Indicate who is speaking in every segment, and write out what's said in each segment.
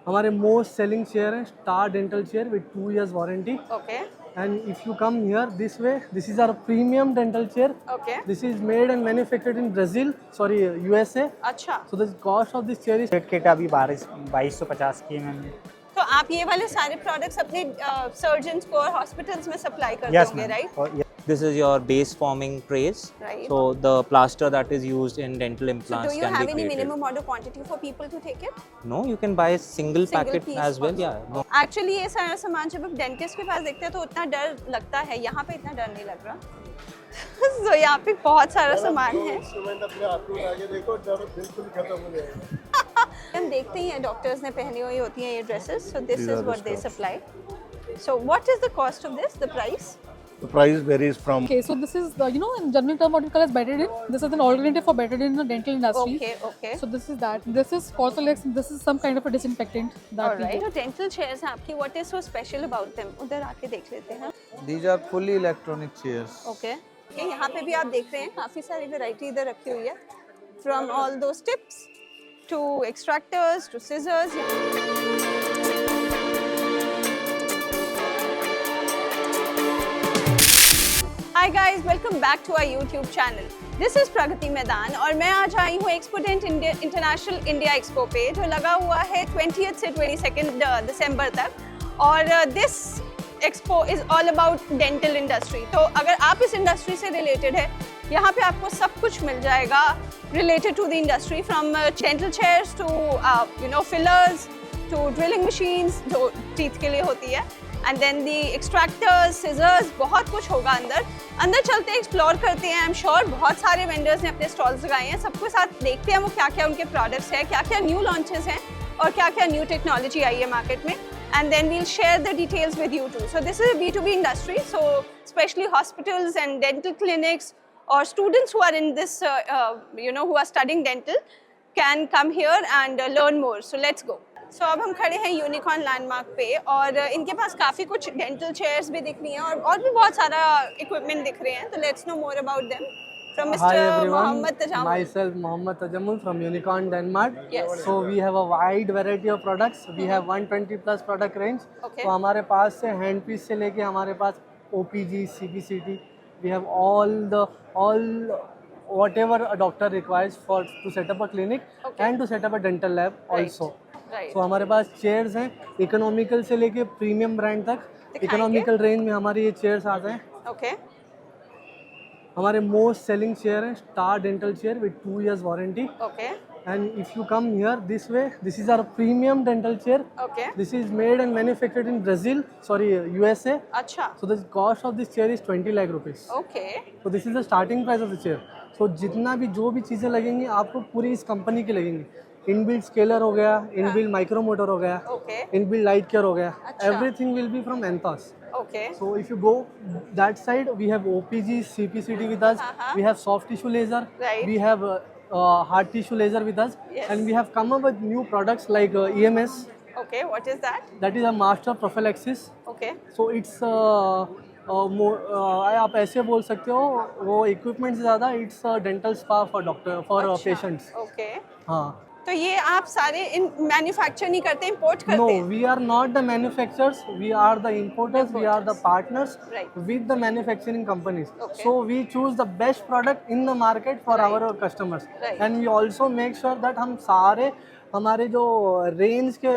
Speaker 1: हमारे most selling chair है star dental chair with 2 years warranty.
Speaker 2: Okay.
Speaker 1: And if you come here this way, this is our premium dental chair.
Speaker 2: Okay.
Speaker 1: This is made and manufactured in Brazil, sorry, USA.
Speaker 2: अच्छा,
Speaker 1: So the cost of this chair is
Speaker 3: kit अभी 2250 की है ma'am.
Speaker 2: तो आप ये वाले सारे products अपने सर्जन्स को और हॉस्पिटल्स में सप्लाई करते
Speaker 3: यस
Speaker 2: होंगे,
Speaker 3: ma'am.
Speaker 2: Right?
Speaker 4: This is your base forming trays.
Speaker 2: Right.
Speaker 4: So the plaster that is used in dental
Speaker 2: So
Speaker 4: implants
Speaker 2: do you
Speaker 4: can
Speaker 2: have
Speaker 4: be
Speaker 2: any
Speaker 4: created.
Speaker 2: minimum order quantity for people to take it?
Speaker 4: No, you can buy a single packet
Speaker 2: piece
Speaker 4: as well.
Speaker 2: also.
Speaker 4: Yeah. No.
Speaker 2: Actually ये सारा सामान जब आप dentist के पास देखते हैं तो उतना डर लगता है, यहाँ पे इतना डर नहीं लग रहा. So यहाँ पे बहुत सारा सामान है.
Speaker 5: अपने हाथ में आगे देखो, डर बिल्कुल खत्म हो जाएगा.
Speaker 2: हम देखते ही हैं डॉक्टर्स ने पहनी हुई होती हैं ये dresses. So this is what they supply. So what is the cost of this? The price?
Speaker 5: The price varies from
Speaker 6: Okay, so this is, in general term what we call as betadine. This is an alternative for betadine in the dental industry.
Speaker 2: Okay, okay.
Speaker 6: So this is that. This is Cosrx. This is some kind of a disinfectant that we
Speaker 2: Alright.
Speaker 6: do.
Speaker 2: जो dental chairs हैं आपकी, what is so special about them? उधर आके देख लेते हैं.
Speaker 7: These are fully electronic chairs.
Speaker 2: Okay. Okay, यहाँ पे भी आप देख रहे हैं काफी सारी वैरायटी इधर रखी हुई है. From all those tips to extractors to scissors. Hi guys, welcome back to our YouTube channel. This is Pragati Maidan और मैं आज आई हूँ एक्सपोडेंट इंटरनेशनल इंडिया एक्सपो पे जो लगा हुआ है 20th से 22nd दिसंबर तक और this expo is all about dental industry. तो अगर आप इस इंडस्ट्री से रिलेटेड है यहाँ पे आपको सब कुछ मिल जाएगा related to the industry from dental chairs to fillers to drilling machines जो टीथ के लिए होती है and then the extractors, scissors, बहुत कुछ होगा अंदर चलते हैं, एक्सप्लोर करते हैं. आई एम श्योर बहुत सारे वेंडर्स ने अपने स्टॉल्स लगाए हैं. सबके साथ देखते हैं वो क्या क्या उनके प्रोडक्ट्स हैं, क्या क्या न्यू लॉन्चेस हैं और क्या क्या न्यू टेक्नोलॉजी आई है मार्केट में. And then we'll share the details with you too. So this is a B2B industry. So especially hospitals and dental clinics or students who are in this, who are studying dental can come here and learn more. So let's go. So अब हम खड़े हैं unicorn landmark पे और इनके पास काफ़ी कुछ डेंटल चेयर्स भी दिख रही हैं और भी बहुत सारा इक्विपमेंट दिख रहे हैं. तो let's know more about them. From Mr.
Speaker 1: Hi everyone,
Speaker 2: Mohammed Tajamul.
Speaker 1: myself Mohammed Tajamul from Unicorn Denmark.
Speaker 2: Yes.
Speaker 1: So we have a wide variety of products. We have 120 plus product range.
Speaker 2: Okay.
Speaker 1: तो हमारे पास से hand piece से लेके हमारे पास OPG, CPCT. We have all whatever a doctor requires to set up a clinic and to set up a dental lab also.
Speaker 2: Right.
Speaker 1: So हमारे पास chairs हैं economical से लेके प्रीमियम ब्रांड तक.
Speaker 2: दिखाएंगे?
Speaker 1: इकोनॉमिकल रेंज में हमारे ये चेयर्स आते हैं.
Speaker 2: Okay.
Speaker 1: हमारे मोस्ट सेलिंग चेयर है star dental chair with 2 years warranty.
Speaker 2: Okay.
Speaker 1: And if you come here this way, this is our premium dental chair.
Speaker 2: Okay.
Speaker 1: This is made and manufactured in Brazil, sorry, USA.
Speaker 2: अच्छा.
Speaker 1: So the cost of this chair is 20 lakh rupees.
Speaker 2: Okay.
Speaker 1: So this is the starting price of the chair. So जितना भी जो भी चीज़ें लगेंगी आपको पूरी इस कंपनी की लगेंगी. इनबिल्ट स्केलर हो गया, इनबिल्ट माइक्रो मोटर हो गया,
Speaker 2: Okay.
Speaker 1: इनबिल्ट लाइट केयर हो गया.
Speaker 2: अच्छा.
Speaker 1: Everything will be from Enthos.
Speaker 2: Okay.
Speaker 1: So if you go that side, we have OPG, CPCT with us. We have soft tissue laser.
Speaker 2: Right.
Speaker 1: We have hard tissue laser with us.
Speaker 2: Yes.
Speaker 1: And we have come up with new products like EMS.
Speaker 2: Okay. What is that?
Speaker 1: That is a master prophylaxis.
Speaker 2: Okay.
Speaker 1: So it's आप ऐसे बोल सकते हो वो equipment से ज़्यादा it's dental spa for doctor for patients.
Speaker 2: Okay.
Speaker 1: हाँ.
Speaker 2: तो ये आप सारे इन मैन्युफैक्चर नहीं करते, इंपोर्ट करते
Speaker 1: No,
Speaker 2: हैं?
Speaker 1: we are not the manufacturers. We are the importers. We are the partners
Speaker 2: Right.
Speaker 1: with the manufacturing companies.
Speaker 2: Okay.
Speaker 1: So we choose the best product in the market for
Speaker 2: Right.
Speaker 1: our customers.
Speaker 2: Right.
Speaker 1: And we also make sure that हम सारे हमारे जो range के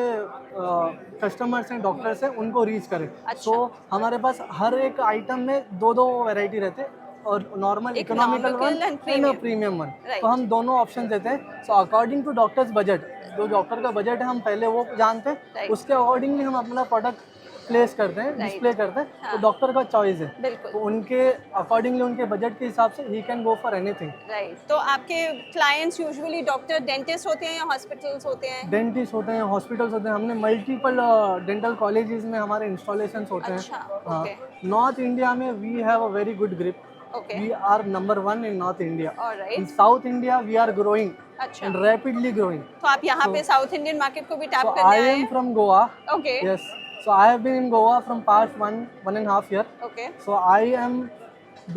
Speaker 1: customers हैं, doctors हैं, उनको reach करें.
Speaker 2: अच्छा.
Speaker 1: So हमारे पास हर एक आइटम में दो वैरायटी रहते हैं और normal economical one
Speaker 2: and
Speaker 1: and premium one.
Speaker 2: Right.
Speaker 1: तो हम दोनों ऑप्शन देते हैं. So according to doctors budget, जो डॉक्टर का बजट है हम पहले वो जानते हैं.
Speaker 2: Right.
Speaker 1: उसके अकॉर्डिंगली हम अपना प्रोडक्ट प्लेस करते हैं, डिस्प्ले करते हैं. तो डॉक्टर का चॉइस है.
Speaker 2: बिल्कुल.
Speaker 1: तो उनके अकॉर्डिंगली उनके बजट के हिसाब से he can go for anything.
Speaker 2: Right. तो आपके क्लाइंट्स यूजुअली डॉक्टर, डेंटिस्ट होते हैं या हॉस्पिटल्स होते हैं?
Speaker 1: डेंटिस्ट होते हैं, हॉस्पिटल्स होते हैं. हमने मल्टीपल डेंटल कॉलेजेस में हमारे इंस्टॉलेशंस होते हैं.
Speaker 2: अच्छा.
Speaker 1: हाँ.
Speaker 2: Okay.
Speaker 1: नॉर्थ इंडिया में we have a very good grip.
Speaker 2: Okay.
Speaker 1: We are number 1 in North India.
Speaker 2: Alright.
Speaker 1: In South India, we are growing
Speaker 2: अच्छा.
Speaker 1: and rapidly growing.
Speaker 2: तो आप यहाँ पे साउथ इंडियन मार्केट को भी टैप
Speaker 1: So
Speaker 2: करने
Speaker 1: I
Speaker 2: आए
Speaker 1: am
Speaker 2: हैं?
Speaker 1: from Goa.
Speaker 2: Okay.
Speaker 1: Yes. So I have been in Goa from past one and a half year.
Speaker 2: Okay.
Speaker 1: So I am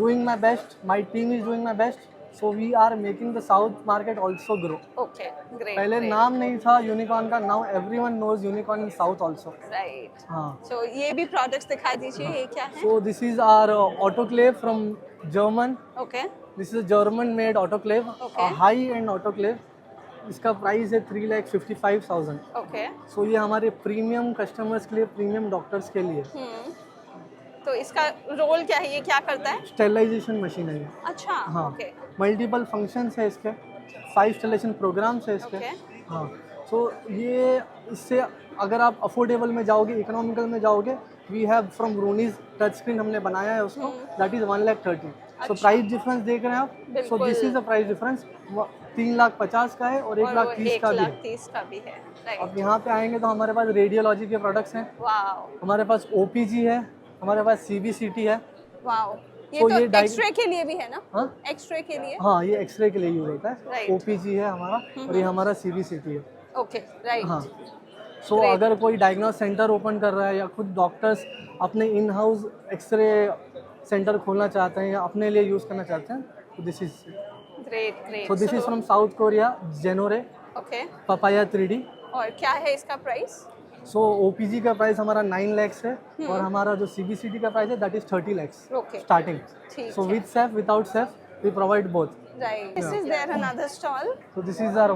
Speaker 1: doing my best. My team is doing my best. So we are making the South market also grow.
Speaker 2: Okay great
Speaker 1: पहले नाम नहीं था unicorn का, now everyone knows unicorn in South also.
Speaker 2: Right
Speaker 1: हाँ.
Speaker 2: सो ये भी products दिखा दीजिए, ये क्या है?
Speaker 1: So this is our autoclave from German.
Speaker 2: Okay
Speaker 1: This is a German made autoclave,
Speaker 2: Okay.
Speaker 1: a high end autoclave. इसका प्राइस है 3,55,000.
Speaker 2: ओके
Speaker 1: सो ये हमारे प्रीमियम कस्टमर्स के लिए, प्रीमियम डॉक्टर्स के लिए
Speaker 2: तो इसका रोल क्या है, ये क्या करता है?
Speaker 1: स्टेरिलाइजेशन मशीन है ये.
Speaker 2: अच्छा
Speaker 1: हाँ.
Speaker 2: ओके
Speaker 1: मल्टीपल फंक्शंस है इसके, 5 स्टेरिलाइजेशन प्रोग्राम्स है इसके.
Speaker 2: ओके
Speaker 1: हाँ. सो ये इससे अगर आप अफोर्डेबल में जाओगे, इकोनॉमिकल में जाओगे, we have from Ronnie's touch screen हमने बनाया है उसको, that is 1,30,000. So price difference देख रहे हैं आप. So this is the price difference. 3,50,000 का है और 1,30,000 का भी है.
Speaker 2: 1,30,000 का भी है.
Speaker 1: अब
Speaker 2: राइट
Speaker 1: यहाँ पे आएंगे तो हमारे पास रेडियोलॉजी के प्रोडक्ट्स हैं,
Speaker 2: वाओ
Speaker 1: हमारे पास ओपीजी है, हमारे पास सीबीसीटी है.
Speaker 2: वाओ ये
Speaker 1: So
Speaker 2: तो
Speaker 1: ये
Speaker 2: एक्सरे के लिए भी है ना?
Speaker 1: हाँ
Speaker 2: एक्सरे के लिए.
Speaker 1: हाँ, ये एक्सरे के लिए यूज होता है.
Speaker 2: Right.
Speaker 1: ओपीजी है हमारा और ये हमारा सीबीसीटी है.
Speaker 2: ओके राइट
Speaker 1: हाँ. सो
Speaker 2: Great.
Speaker 1: अगर कोई डायग्नोस सेंटर ओपन कर रहा है या खुद डॉक्टर्स अपने इन हाउस एक्सरे सेंटर खोलना चाहते हैं या अपने लिए यूज़ करना चाहते हैं, तो this is.
Speaker 2: Great great
Speaker 1: so this is from South Korea, Genoray
Speaker 2: okay
Speaker 1: papaya 3D.
Speaker 2: और क्या है इसका प्राइस?
Speaker 1: सो ओपीजी का प्राइस हमारा 9 lakhs है और हमारा जो सीबीसीटी का प्राइस है that is 30 lakhs
Speaker 2: okay
Speaker 1: starting.
Speaker 2: ठीक
Speaker 1: so with ceph without ceph we provide both.
Speaker 2: Right this is there another stall.
Speaker 1: So this is our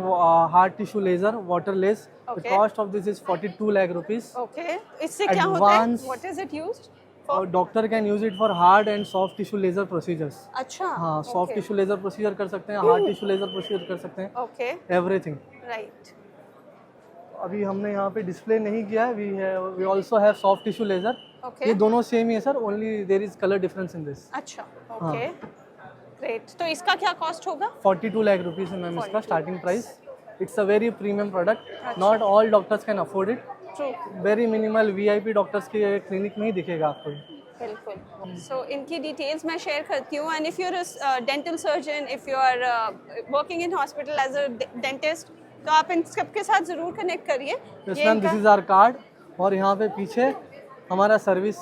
Speaker 1: hard tissue laser, waterless. The
Speaker 2: Okay.
Speaker 1: cost of this is 42 lakh rupees.
Speaker 2: Okay इससे क्या होता है?
Speaker 1: Advanced-
Speaker 2: what is it used?
Speaker 1: और doctor can use it for hard and soft tissue laser procedures.
Speaker 2: अच्छा
Speaker 1: हाँ, soft tissue laser procedure कर सकते हैं, हार्ड टिश्यू लेजर प्रोसीजर कर सकते हैं,
Speaker 2: ओके
Speaker 1: एवरीथिंग.
Speaker 2: राइट
Speaker 1: अभी हमने यहाँ पे डिस्प्ले नहीं किया है. We also have soft tissue laser.
Speaker 2: Okay
Speaker 1: ये दोनों सेम ही है sir, only there is colour difference in this.
Speaker 2: अच्छा ओके ग्रेट. तो इसका क्या कॉस्ट होगा?
Speaker 1: 42 lakh rupees है मैम इसका
Speaker 2: 42
Speaker 1: starting price. It's a very premium product. Not all doctors can afford it.
Speaker 2: True
Speaker 1: very minimal VIP doctors के clinic में ही दिखेगा आपको.
Speaker 2: बिल्कुल. सो इनकी डिटेल्स मैं शेयर करती हूँ. And if you are dental surgeon, if you are working in hospital as a dentist, तो आप इन सबके साथ ज़रूर कनेक्ट करिए.
Speaker 1: Yes ma'am, this is our card. और यहाँ पे पीछे हमारा सर्विस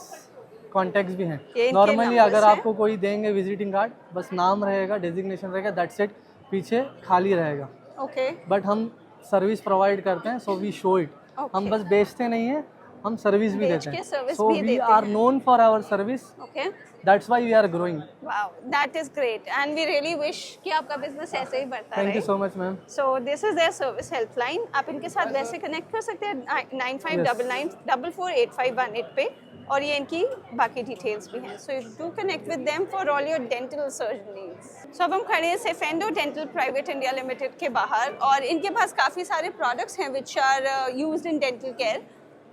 Speaker 1: कॉन्टैक्ट्स भी हैं.
Speaker 2: ये इनके
Speaker 1: नॉर्मली
Speaker 2: numbers
Speaker 1: अगर
Speaker 2: हैं.
Speaker 1: आपको कोई देंगे विजिटिंग कार्ड, बस नाम रहेगा, डेजिग्नेशन रहेगा, दैट्स इट. पीछे खाली रहेगा.
Speaker 2: ओके
Speaker 1: बट हम सर्विस प्रोवाइड करते हैं, सो वी शो इट. हम बस बेचते नहीं हैं, हम सर्विस भी
Speaker 2: बेच
Speaker 1: देते
Speaker 2: के
Speaker 1: हैं.
Speaker 2: service
Speaker 1: सो
Speaker 2: भी
Speaker 1: वी
Speaker 2: देते
Speaker 1: आर
Speaker 2: हैं.
Speaker 1: Known for our service.
Speaker 2: Okay
Speaker 1: that's why we are growing.
Speaker 2: Wow that is great and we really wish कि आपका बिजनेस ऐसे ही बढ़ता
Speaker 1: थैंक यू
Speaker 2: रहे.
Speaker 1: So much ma'am.
Speaker 2: So this is their service helpline. आप इनके साथ वैसे कनेक्ट कर सकते हैं 9599448518 पे. और ये इनकी बाकी डिटेल्स भी हैं. So you do connect with them for all your dental surgery needs. So अब हम खड़े हैं सेफेंडो डेंटल प्राइवेट इंडिया लिमिटेड के बाहर और इनके पास काफ़ी सारे प्रोडक्ट्स हैं which are used in dental care.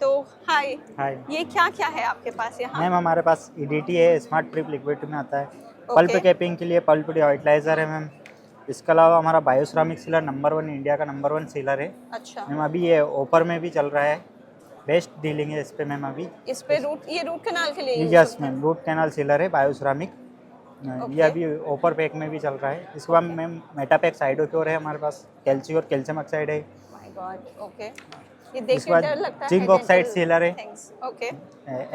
Speaker 2: तो हाय,
Speaker 3: हाय
Speaker 2: ये क्या क्या है आपके पास यहाँ?
Speaker 3: मैम, हमारे पास ईडीटी है, स्मार्ट ट्रिप लिक्विड में आता है. पल्प कैपिंग के लिए पल्प डिऑइटलाइजर है मैम. इसके अलावा हमारा बायोसरामिक सीलर नंबर 1 इंडिया का नंबर 1 सीलर है
Speaker 2: अच्छा
Speaker 3: मैम. अभी ये ऑफर में भी चल रहा है, बेस्ट डीलिंग है इस पे मैम अभी.
Speaker 2: इस पे रूट कैनाल के लिए use
Speaker 3: यस
Speaker 2: होता है?
Speaker 3: मैम, रूट कैनाल सीलर है बायोसरामिक. ये अभी ऑफर पैक में भी चल रहा है. इसके बाद मैम मेटापैक साइडोक्योर है हमारे पास, कैल्शियम और कैल्शियम ऑक्साइड है.
Speaker 2: My God okay. ये देख
Speaker 3: इसके
Speaker 2: के
Speaker 3: बाद
Speaker 2: डर लगता है.
Speaker 3: जिंक ऑक्साइड सीलर है.
Speaker 2: ओके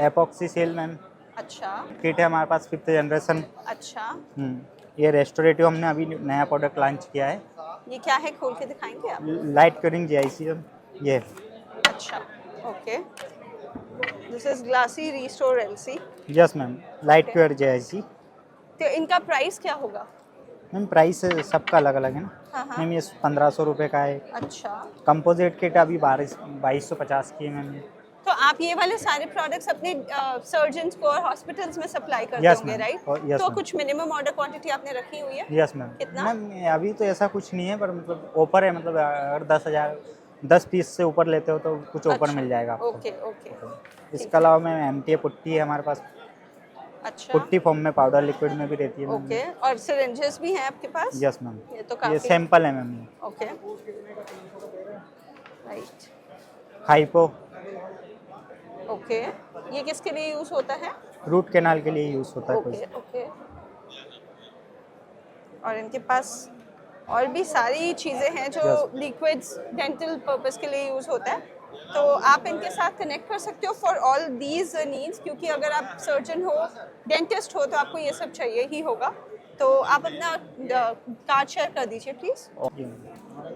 Speaker 3: एपॉक्सी सेल मैम
Speaker 2: अच्छा
Speaker 3: किट है हमारे पास 5th जनरेशन.
Speaker 2: अच्छा.
Speaker 3: ये रेस्टोरेटिव हमने अभी नया प्रोडक्ट लॉन्च किया है.
Speaker 2: ये क्या है, खोल के दिखाएंगे आप?
Speaker 3: लाइट क्योरिंग जीआईसी ये.
Speaker 2: अच्छा okay. This is glassy restore LC.
Speaker 3: Yes ma'am, light cure GIC.
Speaker 2: तो इनका प्राइस क्या होगा?
Speaker 3: मैम प्राइस सबका अलग अलग है ना
Speaker 2: हाँ हाँ
Speaker 3: मैम. ये 1500 रुपये का है.
Speaker 2: अच्छा.
Speaker 3: कंपोजिट किट अभी 2250 की है मैम.
Speaker 2: तो आप ये वाले सारे प्रोडक्ट्स अपने सर्जन्स को और हॉस्पिटल्स में सप्लाई करते
Speaker 3: Yes,
Speaker 2: होंगे
Speaker 3: ma'am.
Speaker 2: राइट?
Speaker 3: Yes,
Speaker 2: तो
Speaker 3: ma'am.
Speaker 2: कुछ मिनिमम ऑर्डर क्वांटिटी आपने रखी हुई है?
Speaker 3: Yes ma'am.
Speaker 2: कितना?
Speaker 3: मैम अभी तो ऐसा कुछ नहीं है, पर मतलब ऑफर है. मतलब अगर 10 पीस से ऊपर लेते हो तो कुछ ऑफर
Speaker 2: अच्छा,
Speaker 3: मिल जाएगा आपको.
Speaker 2: ओके ओके
Speaker 3: इसके अलावा मैम एमटीए पुट्टी है हमारे पास.
Speaker 2: अच्छा
Speaker 3: पुट्टी फॉर्म में पाउडर लिक्विड में भी रहती है मैम.
Speaker 2: ओके. और सिरिंजेस भी हैं आपके पास?
Speaker 3: Yes ma'am.
Speaker 2: ये तो
Speaker 3: ये
Speaker 2: काफी
Speaker 3: सैंपल है ma'am.
Speaker 2: Okay right
Speaker 3: hypo
Speaker 2: okay. ये किसके लिए यूज होता है?
Speaker 3: रूट कैनाल के लिए यूज़ होता है.
Speaker 2: Okay okay. और इनके पास और भी सारी चीज़ें हैं जो लिक्विड्स डेंटल पर्पस के लिए यूज़ होता है. तो आप इनके साथ कनेक्ट कर सकते हो फॉर ऑल दीज नीड्स, क्योंकि अगर आप सर्जन हो, डेंटिस्ट हो, तो आपको ये सब चाहिए ही होगा. तो आप अपना कार्ड शेयर कर दीजिए प्लीज।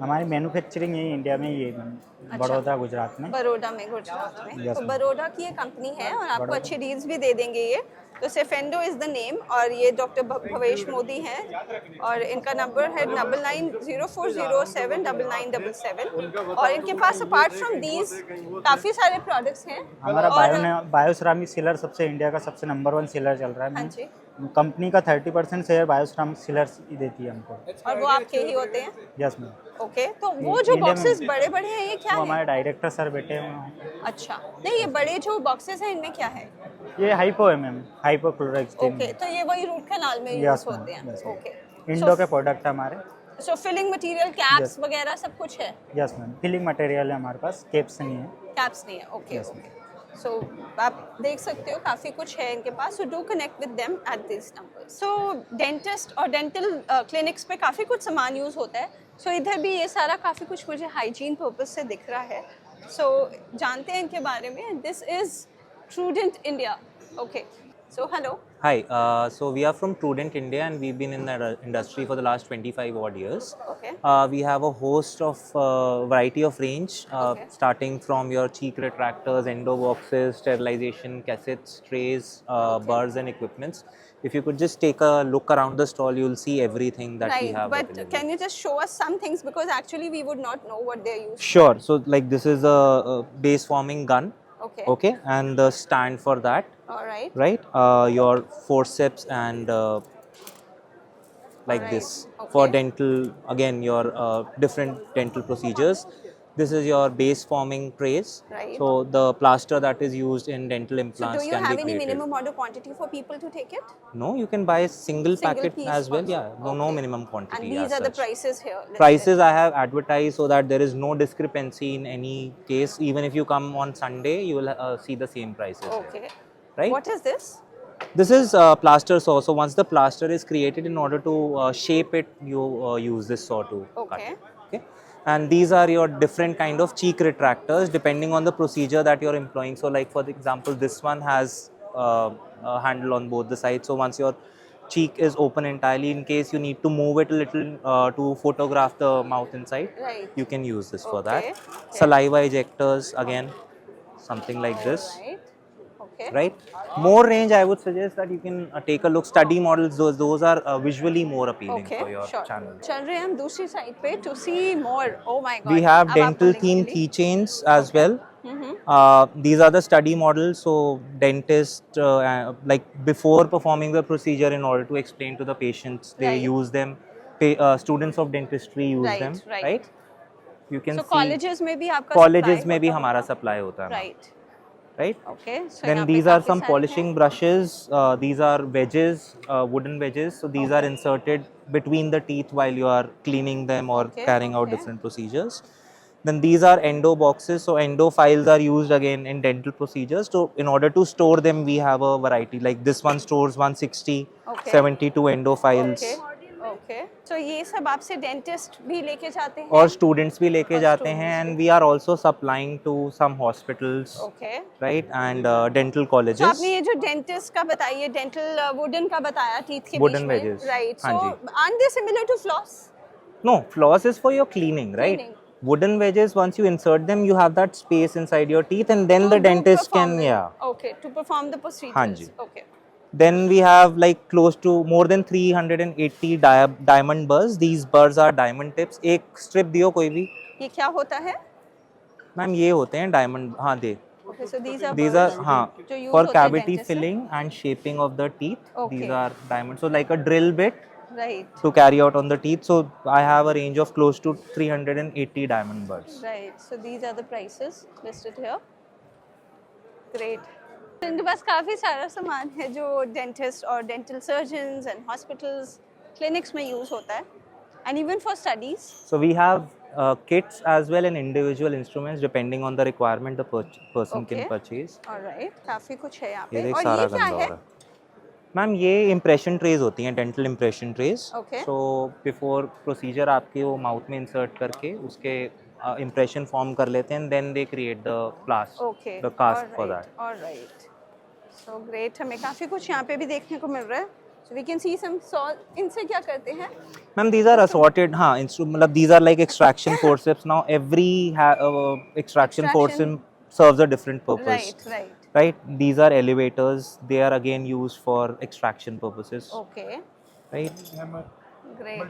Speaker 3: हमारी मैन्युफैक्चरिंग यही इंडिया में ही है मैम, बड़ौदा गुजरात में।
Speaker 2: बड़ौदा में, गुजरात में।
Speaker 3: Yes,
Speaker 2: तो
Speaker 3: ma'am.
Speaker 2: बड़ौदा की ये कंपनी है और आपको
Speaker 3: बड़ौदा।
Speaker 2: अच्छी डील्स भी दे देंगे ये। तो सेफेंडो इज द नेम और ये डॉक्टर भवेश मोदी हैं और इनका नंबर है 9904079977 और इनके पास अपार्ट फ्रॉम दीज काफ़ी सारे प्रोडक्ट्स हैं।
Speaker 3: हमारा
Speaker 2: और
Speaker 3: बायोसरामिक सीलर सबसे इंडिया का सबसे नंबर 1 सीलर चल रहा है
Speaker 2: हाँ
Speaker 3: मैम।
Speaker 2: जी,
Speaker 3: कंपनी का 30% शेयर बायोसरामिक सीलर्स ही देती है हमको।
Speaker 2: और वो आपके ही होते हैं।
Speaker 3: Yes ma'am.
Speaker 2: ओके, तो वो जो
Speaker 3: इंडिया में-
Speaker 2: बॉक्सेस बड़े बड़े हैं ये क्या
Speaker 3: वो
Speaker 2: है?
Speaker 3: हमारे डायरेक्टर सर बैठे हैं।
Speaker 2: अच्छा, नहीं ये बड़े जो बॉक्सेस हैं इनमें क्या है?
Speaker 3: ये हाइपो है मैम, हाइपोक्लोराक्सिन।
Speaker 2: ओके, तो ये वही रूट कैनाल में यूज
Speaker 3: Yes,
Speaker 2: होते
Speaker 3: ma'am.
Speaker 2: हैं।
Speaker 3: Yes, ma'am.
Speaker 2: ओके,
Speaker 3: इंडो के प्रोडक्ट है हमारे।
Speaker 2: सो फिलिंग मटेरियल, कैप्स
Speaker 3: Yes.
Speaker 2: वगैरह सब कुछ है?
Speaker 3: यस मैम, फिलिंग मटेरियल है हमारे पास, कैप्स नहीं है।
Speaker 2: कैप्स नहीं है। ओके
Speaker 3: Yes,
Speaker 2: ओके, सो आप देख सकते हो काफ़ी कुछ है इनके पास। So do connect with them at this number. So dentist और डेंटल क्लिनिक्स पे काफ़ी कुछ सामान यूज़ होता है। सो इधर भी ये सारा काफ़ी कुछ मुझे हाइजीन पर्पज से दिख रहा है। सो जानते हैं इनके बारे में। This is Trudent India. Okay, so hello.
Speaker 4: Hi, so we are from Prudent India and we've been in the industry for the last 25 odd years.
Speaker 2: Okay,
Speaker 4: We have a host of variety of range,
Speaker 2: Okay.
Speaker 4: starting from your cheek retractors, endo boxes, sterilization, cassettes, trays, burrs and equipments. If you could just take a look around the stall, you'll see everything that we
Speaker 2: right,
Speaker 4: have
Speaker 2: but
Speaker 4: available.
Speaker 2: Can you just show us some things because actually we would not know what they use.
Speaker 4: Sure. So like this is a base forming gun,
Speaker 2: okay,
Speaker 4: okay, and the stand for that,
Speaker 2: alright,
Speaker 4: right? Your forceps and like
Speaker 2: Alright,
Speaker 4: this for
Speaker 2: okay.
Speaker 4: dental, again your different dental procedures. This is your base forming trays.
Speaker 2: Right.
Speaker 4: So the plaster that is used in dental
Speaker 2: So
Speaker 4: implants
Speaker 2: do you
Speaker 4: can
Speaker 2: have
Speaker 4: be
Speaker 2: any
Speaker 4: created.
Speaker 2: minimum order quantity for people to take it?
Speaker 4: No, you can buy a single packet
Speaker 2: piece
Speaker 4: as well.
Speaker 2: also.
Speaker 4: Yeah, no
Speaker 2: Okay.
Speaker 4: minimum
Speaker 2: And
Speaker 4: quantity.
Speaker 2: these
Speaker 4: as
Speaker 2: are the
Speaker 4: such.
Speaker 2: prices here. listed.
Speaker 4: Prices I have advertised so that there is no discrepancy in any case. Even if you come on Sunday, you will see the same prices. here,
Speaker 2: Okay.
Speaker 4: Right?
Speaker 2: What is this?
Speaker 4: This is plaster saw. So once the plaster is created, in order to shape it, you use this saw to
Speaker 2: Okay.
Speaker 4: cut. Okay. And these are your different kind of cheek retractors depending on the procedure that you're employing. So like for example, this one has a handle on both the sides. So once your cheek is open entirely, in case you need to move it a little to photograph the mouth inside,
Speaker 2: Right.
Speaker 4: you can use this for
Speaker 2: Okay,
Speaker 4: that.
Speaker 2: okay.
Speaker 4: Saliva ejectors, again, something like this.
Speaker 2: Right. Okay.
Speaker 4: Right, more range. I would suggest that you can take a look. Study models, those are visually more appealing
Speaker 2: Okay.
Speaker 4: for your
Speaker 2: Sure.
Speaker 4: channel.
Speaker 2: चल रहे हैं हम दूसरी side पे to see more. Oh my God.
Speaker 4: We have
Speaker 2: अब आप
Speaker 4: dental
Speaker 2: बोलेंगे
Speaker 4: theme
Speaker 2: really?
Speaker 4: keychains as well.
Speaker 2: Mhm.
Speaker 4: These are the study models. So dentist, like before performing the procedure, in order to explain to the patients, they
Speaker 2: Right.
Speaker 4: use them. Students of dentistry use
Speaker 2: Right,
Speaker 4: them.
Speaker 2: right.
Speaker 4: Right. You can
Speaker 2: So
Speaker 4: see
Speaker 2: colleges में भी आपका
Speaker 4: colleges
Speaker 2: supply
Speaker 4: में भी
Speaker 2: होता
Speaker 4: हमारा
Speaker 2: होगा?
Speaker 4: supply होता है.
Speaker 2: Right.
Speaker 4: Right.
Speaker 2: Okay. So
Speaker 4: Then
Speaker 2: यहाँ पे
Speaker 4: these are
Speaker 2: काफी
Speaker 4: some
Speaker 2: सारे
Speaker 4: polishing
Speaker 2: हैं.
Speaker 4: brushes. These are wedges, wooden wedges. So these are inserted between the teeth while you are cleaning them or
Speaker 2: Okay,
Speaker 4: carrying out
Speaker 2: okay.
Speaker 4: different procedures. Then these are endo boxes. So endo files are used again in dental procedures. So in order to store them, we have a variety. Like this one stores 160,
Speaker 2: Okay.
Speaker 4: 72 endo files.
Speaker 2: Okay. Okay. So ये सब आपसे dentist भी लेके जाते हैं?
Speaker 4: और students भी लेके
Speaker 2: और
Speaker 4: जाते
Speaker 2: students
Speaker 4: हैं, and we are also supplying to some hospitals,
Speaker 2: Okay.
Speaker 4: right, and dental
Speaker 2: तो
Speaker 4: colleges.
Speaker 2: आपने ये जो डेंटिस्ट का बताइए, डेंटल वुडन का बताया टीथ के
Speaker 4: Wooden
Speaker 2: बीच में,
Speaker 4: wedges.
Speaker 2: राइट?
Speaker 4: हाँ
Speaker 2: सो
Speaker 4: जी.
Speaker 2: aren't they similar to floss?
Speaker 4: No, floss is for your cleaning, right?
Speaker 2: Cleaning.
Speaker 4: Wooden wedges, once you insert them, you have that space inside your teeth, and then
Speaker 2: To
Speaker 4: the
Speaker 2: do
Speaker 4: dentist can,
Speaker 2: performance.
Speaker 4: yeah.
Speaker 2: Okay, to perform the procedures.
Speaker 4: हाँ जी.
Speaker 2: Okay.
Speaker 4: Then we have like close to more than 380 diamond burrs. These burrs are diamond tips. एक strip दियो कोई भी.
Speaker 2: ये क्या होता है?
Speaker 4: Ma'am ये होते हैं diamond. हाँ दे.
Speaker 2: Okay, so these are
Speaker 4: These are
Speaker 2: burrs
Speaker 4: हाँ
Speaker 2: जो use
Speaker 4: for
Speaker 2: होते हैं
Speaker 4: cavity
Speaker 2: dentist में.
Speaker 4: filling and shaping of the teeth.
Speaker 2: Okay.
Speaker 4: These are diamond. So like a drill bit
Speaker 2: Right.
Speaker 4: to carry out on the teeth. So I have a range of close to 380 diamond burrs.
Speaker 2: Right. So these are the prices listed here. Great. इनके पास काफ़ी सारा सामान है जो dentist और dental surgeons and hospitals, clinics में use होता है, and even for studies.
Speaker 4: So we have kits as well and individual instruments depending on the requirement the person
Speaker 2: Okay.
Speaker 4: can purchase.
Speaker 2: Alright, काफ़ी कुछ है यहाँ
Speaker 4: ये
Speaker 2: पे.
Speaker 4: देख
Speaker 2: और
Speaker 4: सारा
Speaker 2: ये क्या
Speaker 4: गंदा हो
Speaker 2: है?
Speaker 4: रहा है. मैम ये इम्प्रेशन ट्रेज होती हैं, dental impression trays.
Speaker 2: Okay.
Speaker 4: So before procedure आपके वो माउथ में इंसर्ट करके उसके इम्प्रेशन फॉर्म कर लेते हैं, then they create the plaster,
Speaker 2: okay,
Speaker 4: the cast for that.
Speaker 2: Alright. So great. हमें काफ़ी कुछ यहाँ पे भी देखने को मिल रहा है. So we can see some saw. इनसे क्या करते हैं?
Speaker 4: Ma'am, these are assorted. हाँ, मतलब these are like extraction forceps. Now every extraction forceps serves a different purpose.
Speaker 2: Right, right.
Speaker 4: Right. These are elevators. They are again used for extraction purposes.
Speaker 2: Okay,
Speaker 4: Right.
Speaker 2: great.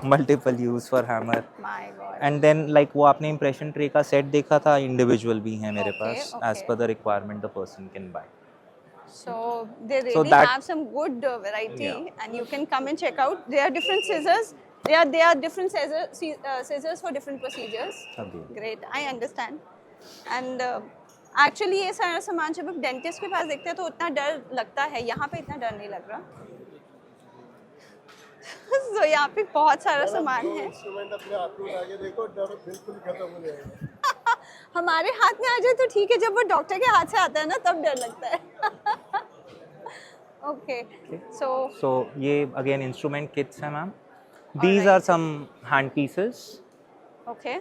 Speaker 4: Multiple use for hammer.
Speaker 2: My God.
Speaker 4: And then like वो आपने impression tray का set देखा था, individual भी है मेरे
Speaker 2: Okay,
Speaker 4: pass. As
Speaker 2: okay.
Speaker 4: per the requirement the person can buy.
Speaker 2: So they really
Speaker 4: So that-
Speaker 2: have some good variety,
Speaker 4: Yeah.
Speaker 2: and you can come and check out. There are different scissors. There are different scissors for different procedures.
Speaker 4: अभी.
Speaker 2: Great, I understand. And actually ये सारा सामान जब आप dentist के पास देखते हैं तो उतना डर लगता है, यहाँ पे इतना डर नहीं लग रहा. So यहाँ पे बहुत सारा सामान है.
Speaker 5: इंस्ट्रूमेंट अपने हाथ में आगे देखो, डर बिल्कुल खत्म हो जाएगा.
Speaker 2: हमारे हाथ में आ जाए तो ठीक है, जब वो डॉक्टर के हाथ से आता है ना तब डर लगता है. Okay, so
Speaker 4: ये again instrument kits है ma'am. These are some hand pieces.
Speaker 2: okay.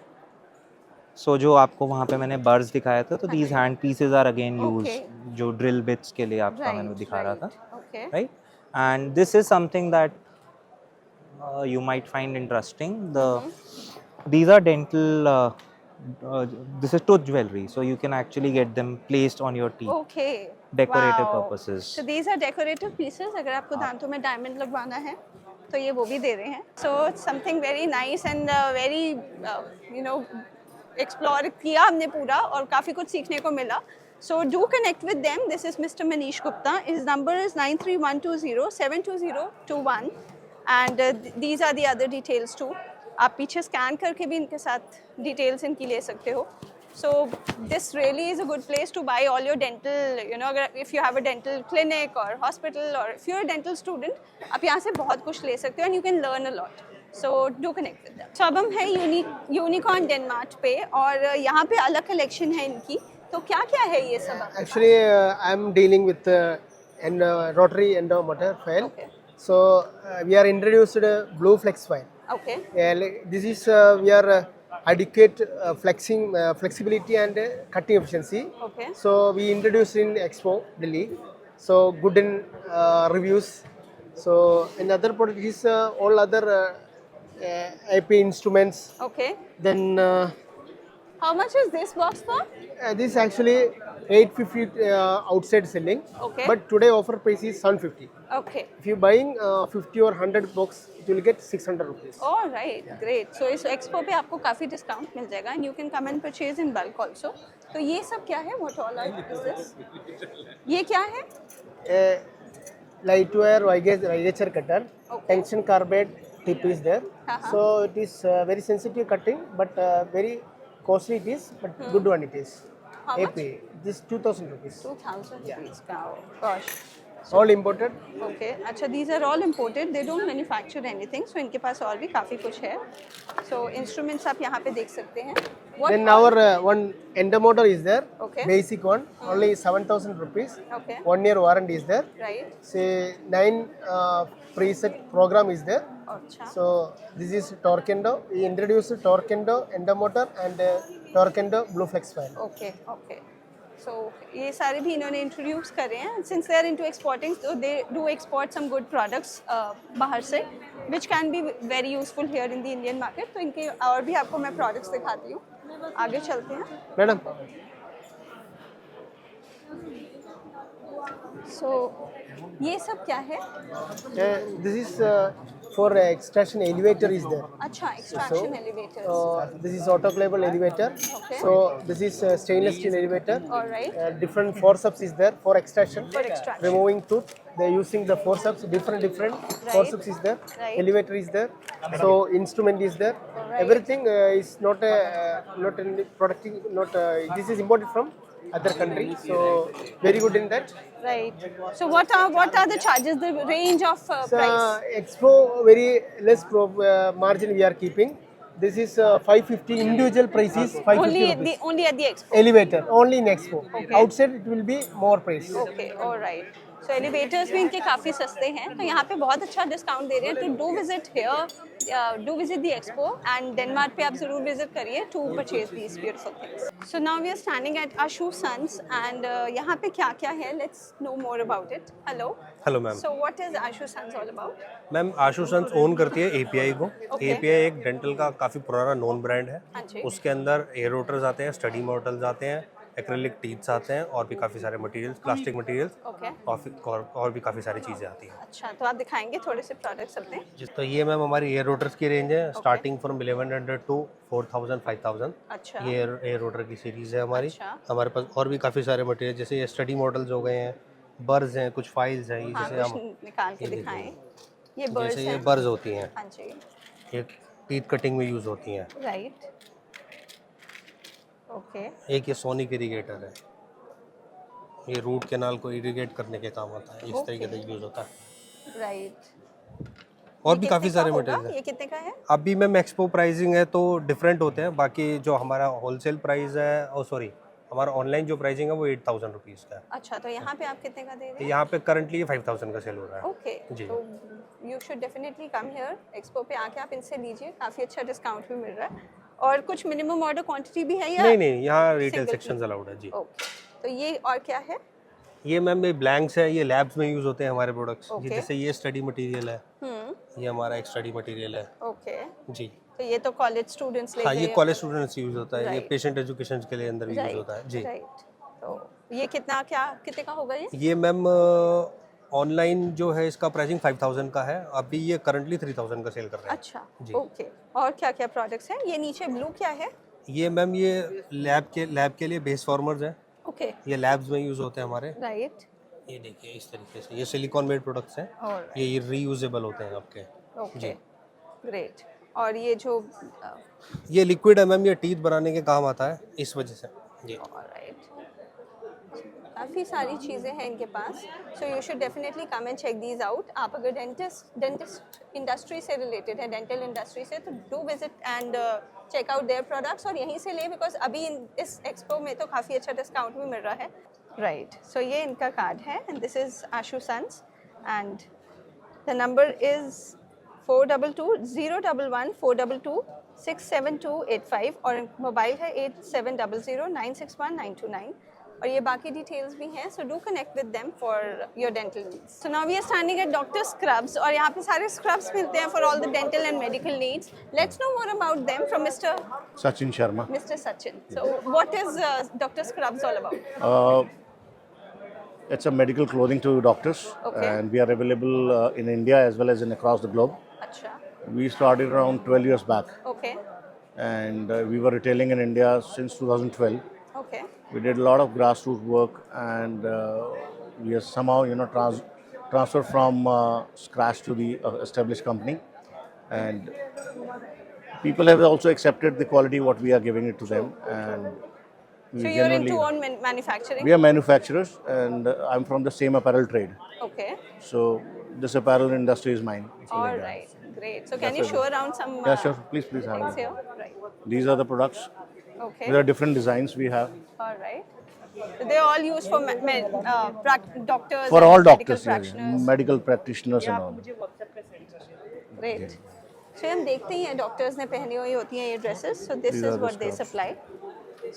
Speaker 4: So जो आपको वहाँ पे मैंने burs दिखाया था, तो these hand pieces are again used
Speaker 2: Okay.
Speaker 4: जो drill bits के लिए आपका मैंने
Speaker 2: Right,
Speaker 4: दिखा रहा था,
Speaker 2: Okay.
Speaker 4: right? And this is something that you might find interesting. These are dental. This is tooth jewelry, so you can actually get them placed on your teeth.
Speaker 2: Okay.
Speaker 4: Decorative
Speaker 2: Wow.
Speaker 4: purposes.
Speaker 2: So these are decorative pieces. अगर आपको दांतों में diamond लगवाना है तो ये वो भी दे रहे हैं. So something very nice and very explore किया हमने पूरा और काफ़ी कुछ सीखने को मिला. So do connect with them. This is Mr. Manish Gupta. His number is 93120 and these are the other details too. आप पीछे स्कैन करके भी इनके साथ डिटेल्स इनकी ले सकते हो. So this really is a good place to buy all your dental, if you have a dental clinic or hospital or if you're a dental student, आप यहाँ से बहुत कुछ ले सकते हो and you can learn a lot. So do connect with them. So अब हम हैं यूनिकॉर्न डेनमार्ट पे और यहाँ पे अलग कलेक्शन है इनकी. तो क्या क्या है ये सब?
Speaker 8: Actually, I'm dealing with rotary endomotor file.
Speaker 2: Okay.
Speaker 8: So we are introduced Blue Flex file.
Speaker 2: Okay.
Speaker 8: This is we are adequate flexibility and cutting efficiency.
Speaker 2: Okay.
Speaker 8: So we introduced in Expo Delhi. So good in reviews. So another product is all other AP instruments.
Speaker 2: Okay.
Speaker 8: Then
Speaker 2: How much is this box for?
Speaker 8: this is actually 850 outside selling.
Speaker 2: Okay.
Speaker 8: But today offer price is 750.
Speaker 2: Okay.
Speaker 8: If you buying 50 or 100 box, it will get 600 rupees.
Speaker 2: All right, great. So इस expo पे आपको काफ़ी discount मिल जाएगा and you can come and purchase in bulk also. तो ये सब क्या है? What all is this? ये क्या है?
Speaker 8: Lightware ligature cutter,
Speaker 2: Okay.
Speaker 8: tension carbide tip is there.
Speaker 2: Uh-huh.
Speaker 8: So it is very sensitive cutting, but very costly it is, but good one it is.
Speaker 2: How
Speaker 8: AP.
Speaker 2: much?
Speaker 8: This 2000 rupees.
Speaker 2: 2000 rupees. Wow. Gosh.
Speaker 8: All imported.
Speaker 2: Okay. अच्छा, these are all imported. They don't manufacture anything. So इनके पास और भी काफ़ी कुछ है. So instruments आप यहाँ पे देख सकते हैं. What
Speaker 8: Then
Speaker 2: all-
Speaker 8: our one endomotor is there.
Speaker 2: Okay.
Speaker 8: Basic one, only 7,000 rupees.
Speaker 2: Okay.
Speaker 8: 1 year warranty is there.
Speaker 2: Right.
Speaker 8: Say 9 preset program is there.
Speaker 2: अच्छा.
Speaker 8: So this is Torquendo. We introduced Torquendo endomotor and Torquendo Blue Flex file.
Speaker 2: Okay. Okay. So ये सारे भी इन्होंने introduce करे हैं. Since they are into exporting, so they do export some good products बाहर से, which can be very useful here in the Indian market. तो इनके और भी आपको मैं products दिखाती हूँ. आगे चलते हैं.
Speaker 8: Madam,
Speaker 2: So ये सब क्या है?
Speaker 8: this is for extraction elevator is there.
Speaker 2: अच्छा, extraction elevators.
Speaker 8: This is autoclavable elevator.
Speaker 2: Okay.
Speaker 8: So this is stainless steel elevator.
Speaker 2: All right.
Speaker 8: Different forceps is there for extraction.
Speaker 2: For extraction.
Speaker 8: Removing tooth, they're using the forceps. Different forceps is there.
Speaker 2: Right.
Speaker 8: Elevator is there. So instrument is there.
Speaker 2: Right.
Speaker 8: Everything is not in productive. This is imported from other country. So very good in that.
Speaker 2: Right. So what are the charges? The range of price?
Speaker 8: Expo very less margin we are keeping. This is 550. Individual price is 550 rupees.
Speaker 2: Only at the expo.
Speaker 8: Elevator only in Expo.
Speaker 2: Okay.
Speaker 8: Outside it will be more price.
Speaker 2: Okay. All right. So elevators भी इनके काफ़ी सस्ते हैं, तो यहाँ पे बहुत अच्छा डिस्काउंट दे रहे हैं। तो do visit here, do visit the expo and Denmark पे आप ज़रूर विजिट करिए to purchase these beautiful things. So now we are standing at Ashu Sons and यहाँ पे क्या क्या है, let's know more about it. Hello
Speaker 9: hello ma'am.
Speaker 2: So what is Ashu Sons all about?
Speaker 9: Ma'am Ashu Sons own करती है API को।
Speaker 2: Okay.
Speaker 9: API एक dental का काफ़ी पुराना नोन ब्रांड है।
Speaker 2: हाँ जी।
Speaker 9: उसके अंदर एयर रोटर्स आते हैं, स्टडी मॉडल्स आते हैं, एक्रेलिक टीथ्स आते हैं और भी काफ़ी सारे मटेरियल्स, प्लास्टिक मटेरियल्स
Speaker 2: ओके,
Speaker 9: और भी काफ़ी सारी चीज़ें आती हैं।
Speaker 2: अच्छा तो आप दिखाएंगे थोड़े से प्रोडक्ट्स अपने?
Speaker 9: तो ये मैम हमारी एयर रोटर्स की रेंज है, स्टार्टिंग फ्रॉम 1100 टू 4000 5000।
Speaker 2: अच्छा,
Speaker 9: ये एयर रोटर की सीरीज़ है हमारी।
Speaker 2: अच्छा।
Speaker 9: हमारे पास और भी काफ़ी सारे मटेरियल, जैसे ये स्टडी मॉडल्स हो गए हैं, बर्स हैं, कुछ फाइल्स हैं, ये
Speaker 2: हाँ
Speaker 9: जैसे
Speaker 2: कुछ
Speaker 9: हम
Speaker 2: निकाल के
Speaker 9: ये देखिए।
Speaker 2: दिखाएं। ये बर्ड्स
Speaker 9: जैसे ये
Speaker 2: हैं।
Speaker 9: बर्स होती हैं,
Speaker 2: हाँ जी,
Speaker 9: ये टीथ कटिंग में यूज़ होती हैं।
Speaker 2: राइट, ओके,
Speaker 9: एक ये सोनिक इरिगेटर है, ये रूट कैनाल को इरिगेट करने के काम आता है, इस तरीके से यूज़ होता है।
Speaker 2: राइट।
Speaker 9: और भी काफ़ी सारे मटेरियल
Speaker 2: ये
Speaker 9: हैं।
Speaker 2: कितने का है?
Speaker 9: अभी मैम एक्सपो प्राइसिंग है तो डिफरेंट होते हैं, बाकी जो हमारा होलसेल प्राइस है, ओ सॉरी हमारा ऑनलाइन जो प्राइसिंग है वो 8000 रुपीज़ का है।
Speaker 2: अच्छा, तो यहाँ पे आप कितने का दे रहे हैं?
Speaker 9: यहाँ पे करंटली 5000 का सेल हो रहा है।
Speaker 2: ओके,
Speaker 9: जी।
Speaker 2: तो you should definitely come here expo पे आके आप इनसे लीजिए, काफ़ी अच्छा डिस्काउंट भी मिल रहा है। और कुछ मिनिमम ऑर्डर क्वांटिटी भी है या?
Speaker 9: नहीं, यहाँ रिटेल
Speaker 2: Single
Speaker 9: सेक्शन अलाउड है जी।
Speaker 2: ओके, तो ये और क्या है?
Speaker 9: ये मैम ये ब्लैंक्स है, ये लैब्स में यूज़ होते हैं हमारे प्रोडक्ट्स।
Speaker 2: Okay.
Speaker 9: जैसे ये स्टडी मटेरियल है, ये हमारा एक स्टडी मटेरियल है
Speaker 2: ओके,
Speaker 9: जी।
Speaker 2: तो ये तो कॉलेज स्टूडेंट्स
Speaker 9: हाँ,
Speaker 2: लेते
Speaker 9: ये
Speaker 2: हैं।
Speaker 9: कॉलेज स्टूडेंट्स यूज़ होता है, ये
Speaker 2: Right.
Speaker 9: पेशेंट एजुकेशन के लिए अंदर भी यूज़ होता है जी।
Speaker 2: राइट, तो ये कितने का होगा ये?
Speaker 9: ये मैम ऑनलाइन जो है इसका प्राइसिंग 5000 का है, अभी ये करंटली 3000 का सेल कर रहे हैं।
Speaker 2: अच्छा,
Speaker 9: जी।
Speaker 2: ओके, और क्या क्या प्रोडक्ट्स हैं? ये नीचे ब्लू क्या है?
Speaker 9: ये मैम ये लैब के लिए बेस फॉर्मर्स हैं,
Speaker 2: ओके,
Speaker 9: ये लैब्स में यूज़ होते हैं हमारे।
Speaker 2: राइट,
Speaker 9: ये देखिए इस तरीके से, ये सिलिकॉन मेड प्रोडक्ट्स हैं,
Speaker 2: और
Speaker 9: ये रीयूजेबल होते हैं आपके।
Speaker 2: Okay, great. और ये जो
Speaker 9: ये लिक्विड है मैम, ये टीथ बनाने के काम आता है, इस वजह से जी।
Speaker 2: ऑलराइट, काफ़ी सारी चीज़ें हैं इनके पास, so you should definitely come and check these out. आप अगर डेंटिस्ट इंडस्ट्री से रिलेटेड है, डेंटल इंडस्ट्री से, तो do visit and check out their products और यहीं से ले, बिकॉज अभी इस एक्सपो में तो काफ़ी अच्छा डिस्काउंट भी मिल रहा है। राइट, सो ये इनका कार्ड है and this is Ashu Sons and the number is 422-011-422-67285 और मोबाइल है 8700-961-929 और ये बाकी डिटेल्स भी हैं, so do connect with them for your dental needs. So now we are standing at Doctor Scrubs और यहाँ पे सारे स्क्रब्स मिलते हैं for all the dental and medical needs. Let's know more about them from
Speaker 5: Sachin Sharma.
Speaker 2: Mr. Sachin. So what is Dr. Scrubs all about?
Speaker 5: It's a medical clothing to doctors,
Speaker 2: Okay.
Speaker 5: and we are available in India as well as across the globe.
Speaker 2: Acha,
Speaker 5: We started around 12 years back,
Speaker 2: okay,
Speaker 5: and we were retailing in India since 2012.
Speaker 2: okay,
Speaker 5: We did a lot of grassroots work, and we are somehow, transferred from scratch to the established company, and people have also accepted the quality what we are giving it to them, and we
Speaker 2: so you're into
Speaker 5: genuinely-
Speaker 2: own manufacturing?
Speaker 5: we are manufacturers, and I'm from the same apparel trade,
Speaker 2: Okay,
Speaker 5: so this apparel industry is mine.
Speaker 2: all right, great. So can you show around some
Speaker 5: Yeah, sure. Please have
Speaker 2: things
Speaker 5: it.
Speaker 2: here? Right,
Speaker 5: These are the products.
Speaker 2: okay,
Speaker 5: There are different designs we have
Speaker 2: all right. So they're all used for doctors
Speaker 5: for
Speaker 2: and
Speaker 5: all
Speaker 2: medical
Speaker 5: doctors,
Speaker 2: practitioners.
Speaker 5: medical practitioners and all.
Speaker 2: Great. So हम देखते ही हैं doctors ने पहनी हुई होती हैं ये dresses, so this
Speaker 5: These
Speaker 2: is
Speaker 5: are the
Speaker 2: what they
Speaker 5: scrubs.
Speaker 2: supply.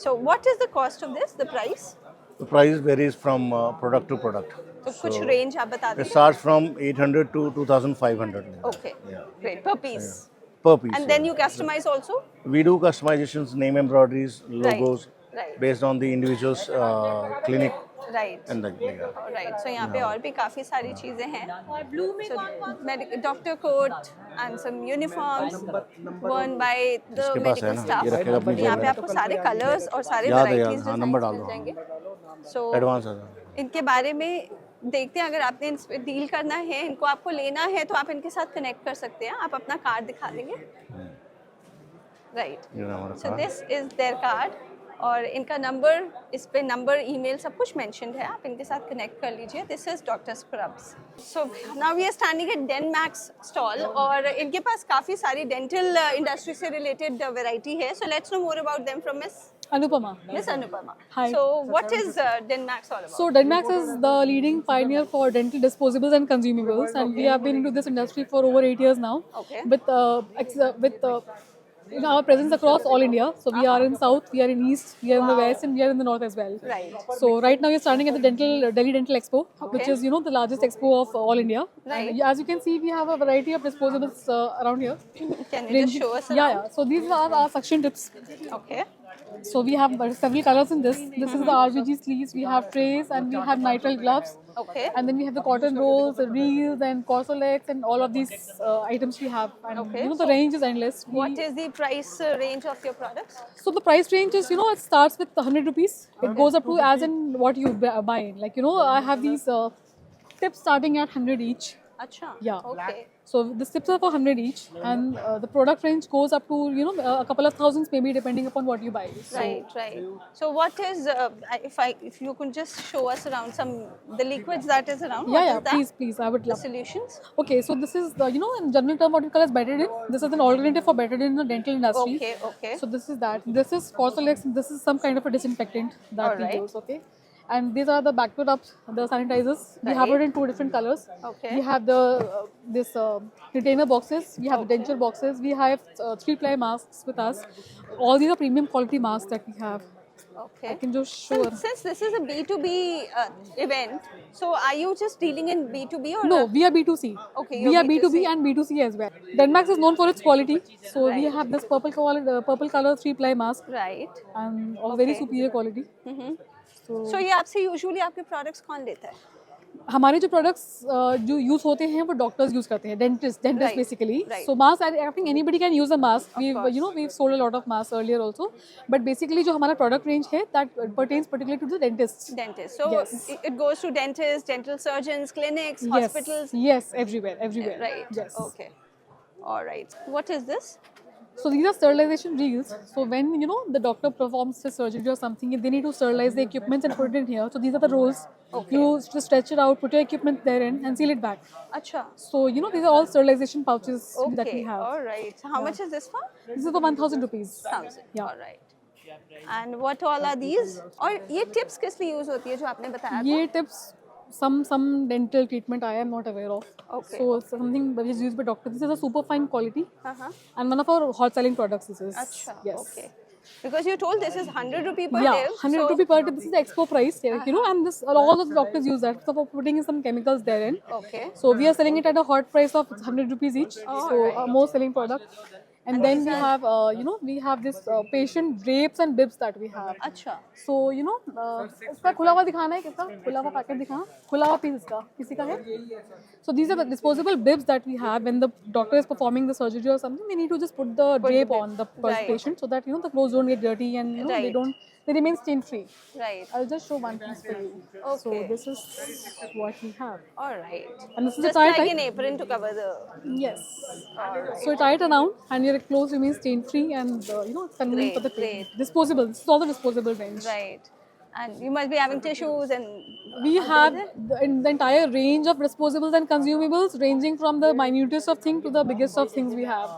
Speaker 2: So what is the cost of this, the price?
Speaker 5: The price varies from product to product.
Speaker 2: तो कुछ रेंज आप बता
Speaker 5: It
Speaker 2: दीजिए।
Speaker 5: starts from 800 to 2,500
Speaker 2: Okay,
Speaker 5: Yeah.
Speaker 2: great, per piece.
Speaker 5: per piece.
Speaker 2: And then you customize also?
Speaker 5: We do customizations, name embroideries, logos,
Speaker 2: right.
Speaker 5: based on the individual's clinic
Speaker 2: Right.
Speaker 5: and the
Speaker 2: Right. So यहाँ पे और भी काफ़ी सारी चीज़ें हैं। So doctor coat and some uniforms worn by the
Speaker 5: इसके पास है
Speaker 2: medical
Speaker 5: ना,
Speaker 2: staff.
Speaker 5: ये रखेगा अपनी
Speaker 2: तो यहाँ
Speaker 5: जेब
Speaker 2: पे
Speaker 5: में।
Speaker 2: आपको सारे कलर्स और सारे
Speaker 5: याद है,
Speaker 2: varieties
Speaker 5: याद, हाँ, नंबर डाल
Speaker 2: मिल
Speaker 5: दो।
Speaker 2: जाएंगे। So
Speaker 5: एडवांस है।
Speaker 2: इनके बारे में देखते हैं, अगर आपने इन पे डील करना है, इनको आपको लेना है तो आप इनके साथ कनेक्ट कर सकते हैं। आप अपना कार्ड दिखा देंगे। राइट,
Speaker 5: ये हमारा
Speaker 2: so
Speaker 5: card.
Speaker 2: This is their card और इनका नंबर, इस पे नंबर, ईमेल सब कुछ मेंशन्ड है, आप इनके साथ कनेक्ट कर लीजिए। This is doctor scrubs. So now we are standing at Denmax stall और इनके पास काफ़ी सारी डेंटल इंडस्ट्री से रिलेटेड वैरायटी है। So let's know more about them from miss
Speaker 6: Anupama.
Speaker 2: Miss Anupama.
Speaker 6: Hi.
Speaker 2: So what is Denmax all about?
Speaker 6: So Denmax is the leading pioneer for dental disposables and consumables, and we have been into this industry for over 8 years now.
Speaker 2: Okay.
Speaker 6: With our presence across all India. So we are in South, we are in East, we are in the West, and we are in the North as well.
Speaker 2: Right.
Speaker 6: So right now we're starting at the Delhi Dental Expo, which is the largest expo of all India.
Speaker 2: Right.
Speaker 6: And as you can see, we have a variety of disposables around here.
Speaker 2: Can you just show us around?
Speaker 6: Yeah. So these are our suction tips.
Speaker 2: Okay.
Speaker 6: So we have several colors in this. This is the RBG sleeves. We have trays and we have nitrile gloves.
Speaker 2: Okay.
Speaker 6: And then we have the cotton rolls, the reels, and Corsolex, and all of these items we have. And
Speaker 2: Okay,
Speaker 6: the range is endless.
Speaker 2: What is the price range of your products?
Speaker 6: So the price range is, it starts with 100 rupees. It goes up to as in what you buy. Like, I have these tips starting at 100 each.
Speaker 2: Acha.
Speaker 6: Yeah.
Speaker 2: Okay.
Speaker 6: So the tips are for 100 each, and the product range goes up to a couple of thousands maybe depending upon what you buy. So,
Speaker 2: Right. So what is if you could just show us around the liquids that is around? What
Speaker 6: Yeah,
Speaker 2: is that?
Speaker 6: please, I would
Speaker 2: The
Speaker 6: love.
Speaker 2: solutions.
Speaker 6: Okay, so this is the in general term what we call as Betadine. This is an alternative for Betadine in the dental industry.
Speaker 2: Okay.
Speaker 6: So this is that. This is Corsolex. This is some kind of a disinfectant that we
Speaker 2: Alright.
Speaker 6: use. Okay. And these are the backwood ups, the sanitizers. We have it in 2 different colors.
Speaker 2: Okay.
Speaker 6: We have this retainer boxes. We have the denture boxes. We have 3-ply masks with us. All these are premium quality masks that we have.
Speaker 2: Okay.
Speaker 6: I can just show.
Speaker 2: Since this is a B2B event, so are you just dealing in B2B or
Speaker 6: No, we are B2C.
Speaker 2: Okay,
Speaker 6: we
Speaker 2: you're
Speaker 6: are B2B
Speaker 2: B2C.
Speaker 6: and B2C as well. Denmax is known for its quality. So we
Speaker 2: Right.
Speaker 6: have this purple color 3-ply mask
Speaker 2: right?
Speaker 6: and of very
Speaker 2: Okay.
Speaker 6: superior quality.
Speaker 2: So ये आपसे usually आपके products कौन लेता है?
Speaker 6: हमारे जो products जो use होते हैं वो doctors use करते हैं, dentists
Speaker 2: Right,
Speaker 6: basically.
Speaker 2: right.
Speaker 6: So mask, I think anybody can use a mask.
Speaker 2: course.
Speaker 6: We've sold a lot of masks earlier also, but basically जो हमारा product range है that pertains particularly to the dentists.
Speaker 2: Dentist. So
Speaker 6: Yes.
Speaker 2: it goes to dentists, dental surgeons, clinics, hospitals.
Speaker 6: Yes, everywhere.
Speaker 2: Right.
Speaker 6: Yes.
Speaker 2: Okay. All right. What is this?
Speaker 6: So these are sterilization reels. So when the doctor performs the surgery or something, they need to sterilize the equipment and put it in here. So these are the rolls.
Speaker 2: Okay.
Speaker 6: You just stretch it out, put your equipment therein, and seal it back.
Speaker 2: Acha.
Speaker 6: So these are all sterilization pouches that we
Speaker 2: Okay.
Speaker 6: have.
Speaker 2: All right. So how much is this for?
Speaker 6: This is for 1,000 rupees.
Speaker 2: 1,000.
Speaker 6: Yeah.
Speaker 2: All right. And what all are these? और ये tips किस लिए use होती है जो आपने बताया था?
Speaker 6: ये tips, some dental treatment I am not aware of.
Speaker 2: Okay.
Speaker 6: So it's something that is used by doctors. This is a super fine quality,
Speaker 2: Uh-huh.
Speaker 6: and one of our hot selling products. This is.
Speaker 2: Acha.
Speaker 6: Yes.
Speaker 2: Okay. Because you told this is 100 rupee per
Speaker 6: Yeah,
Speaker 2: tip.
Speaker 6: 100
Speaker 2: so
Speaker 6: rupee per tip. This is the expo price, and this all of the doctors use that. So for putting in some chemicals therein.
Speaker 2: Okay.
Speaker 6: So we are selling it at a hot price of 100 rupees each.
Speaker 2: Oh,
Speaker 6: So
Speaker 2: right.
Speaker 6: a most selling product. And then we have, we have this patient drapes and bibs that we have.
Speaker 2: अच्छा.
Speaker 6: So इसका खुला हुआ दिखाना है किसका? खुला हुआ packet दिखाना? खुला हुआ पीस इसका किसी का है? So these are the disposable bibs that we have when the doctor is performing the surgery or something. We need to just put the drape on the
Speaker 2: Right.
Speaker 6: patient so that the clothes don't get dirty and
Speaker 2: Right.
Speaker 6: they remain stain free.
Speaker 2: Right.
Speaker 6: I'll just show one piece for you. So
Speaker 2: Okay.
Speaker 6: this is what we have.
Speaker 2: All right.
Speaker 6: And this is the
Speaker 2: Just
Speaker 6: tie
Speaker 2: like
Speaker 6: type.
Speaker 2: an apron to cover the.
Speaker 6: Yes.
Speaker 2: All right.
Speaker 6: So tie it around and your clothes remain stain free and it's convenient for the
Speaker 2: Great,
Speaker 6: cleaning. Disposable. This is all the disposable range.
Speaker 2: Right. And you must be having tissues and.
Speaker 6: We have the entire range of disposables and consumables ranging from the minutest of things to the biggest of things we have.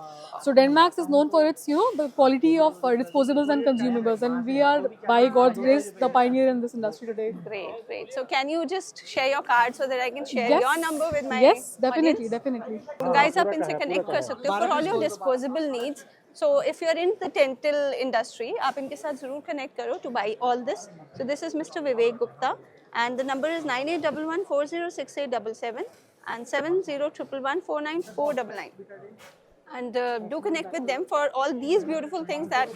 Speaker 6: So Denmax is known for its, the quality of disposables and consumables, and we are, by God's grace, the pioneer in this industry today.
Speaker 2: Great. So can you just share your card so that I can share your number with my
Speaker 6: Yes, definitely,
Speaker 2: audience?
Speaker 6: definitely.
Speaker 2: So guys, आप इनसे connect कर सकते हो for all your disposable needs. So if you're in the dental industry, आप इनके साथ जरूर connect करो to buy all this. So this is Mr. Vivek Gupta, and the number is 9811406877 and 7011149499. And do connect with them for all these beautiful things that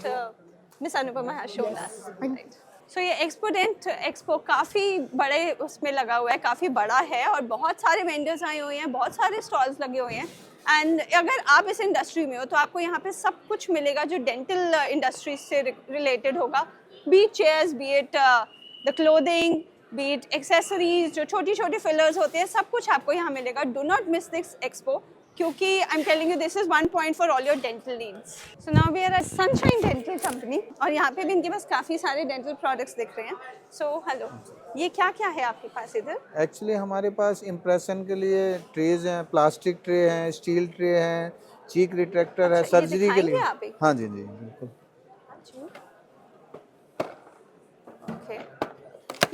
Speaker 2: Miss Anupama has shown us. Right. So ये expo काफ़ी बड़े उसमें लगा हुआ है, काफ़ी बड़ा है और बहुत सारे वेंडर्स आए हुए हैं, बहुत सारे स्टॉल्स लगे हुए हैं. एंड अगर आप इस इंडस्ट्री में हो तो आपको यहाँ पे सब कुछ मिलेगा जो डेंटल इंडस्ट्री से रिलेटेड होगा. B it chairs, B it the clothing, B it accessories, जो छोटी छोटी फिलर्स होते हैं, सब कुछ आपको यहाँ मिलेगा. Do not miss this expo, क्योंकि I am telling you this is one point for all your dental needs. So now we are at Sunshine Dental company और यहाँ पे भी इनके पास काफ़ी सारे डेंटल प्रोडक्ट्स दिख रहे हैं. सो हेलो, ये क्या क्या है आपके पास इधर?
Speaker 7: एक्चुअली हमारे पास इम्प्रेशन के लिए ट्रेज हैं, प्लास्टिक ट्रे हैं, स्टील ट्रे हैं, चीक रिट्रैक्टर है,
Speaker 2: अच्छा, ये
Speaker 7: सर्जरी के लिए.
Speaker 2: दिखाएंगे आप एक?
Speaker 7: हाँ जी बिल्कुल.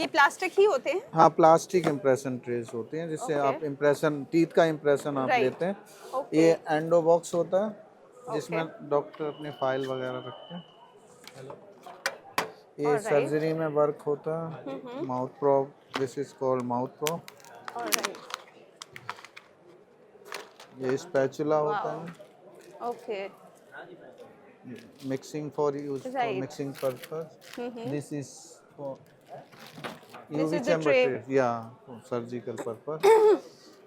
Speaker 2: ये प्लास्टिक ही होते हैं?
Speaker 7: हाँ, प्लास्टिक इम्प्रेशन ट्रेस होते हैं जिससे
Speaker 2: Okay.
Speaker 7: आप इम्प्रेशन टीथ का इम्प्रेशन आप
Speaker 2: Right.
Speaker 7: लेते हैं।
Speaker 2: Okay.
Speaker 7: ये एंडो बॉक्स होता है जिसमें डॉक्टर अपने फाइल वगैरह रखते हैं। ये
Speaker 2: Alright.
Speaker 7: सर्जरी में वर्क होता है। Mouth probe, this is called mouth probe.
Speaker 2: Alright,
Speaker 7: ये स्पैचुला होता है,
Speaker 2: okay,
Speaker 7: mixing for use for
Speaker 2: Right.
Speaker 7: Mixing purpose. This is for
Speaker 2: This
Speaker 7: UV
Speaker 2: is the
Speaker 7: chamber
Speaker 2: tray.
Speaker 7: tray, yeah, for surgical purpose.